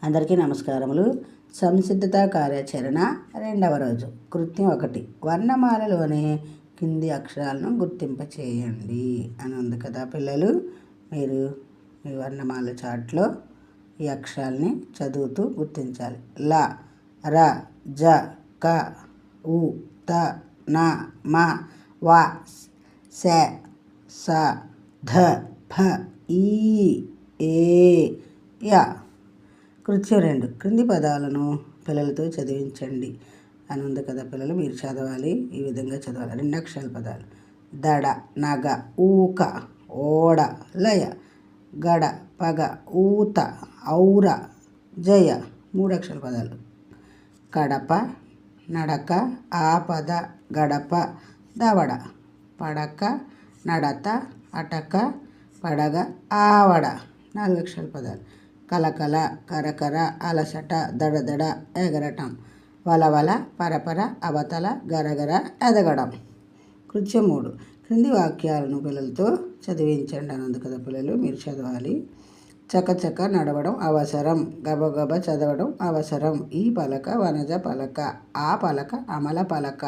అందరికీ నమస్కారములు. సంసిద్ధత కార్యాచరణ రెండవ రోజు. కృత్యం 1. వర్ణమాలలోని కింది అక్షరాలను గుర్తింపచేయండి అని ఉంది కదా పిల్లలు. మీరు ఈ వర్ణమాల చార్ట్లో ఈ అక్షరాలని చదువుతూ గుర్తించాలి. ల, ర, జ, క, ఉ, త, న, మ, వ, స, స, ధ, ఫ, ఈ, ఏ, య. కృత్యం 2. క్రింది పదాలను పిల్లలతో చదివించండి అని ఉంది కదా పిల్లలు. మీరు చదవాలి, ఈ విధంగా చదవాలి. 2 అక్షరాల పదాలు. దడ, నగ, ఊక, ఓడ, లయ, గడ, పగ, ఊత, ఔర, జయ. 3 అక్షరాల పదాలు. కడప, నడక, ఆపద, గడప, దవడ, పడక, నడత, అటక, పడగ, ఆవడ. 4 అక్షరాల పదాలు. కలకల, కరకర, అలసట, దడదడ, ఎగరటం, వలవల, పరపర, అవతల, గరగర, ఎదగడం. కృత్యం 3. క్రింది వాక్యాలను పిల్లలతో చదివించండి అని ఉంది కదా పిల్లలు. మీరు చదవాలి. చకచక నడవడం అవసరం, గబగబ చదవడం అవసరం. ఈ పలక వనజ పలక, ఆ పలక అమల పలక.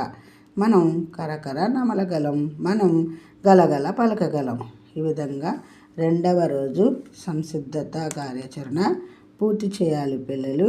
మనం కరకర నమలగలం, మనం గలగల పలకగలం. ఈ విధంగా రెండవ రోజు సంసిద్ధత కార్యాచరణ పూర్తి చేయాలి పిల్లలు.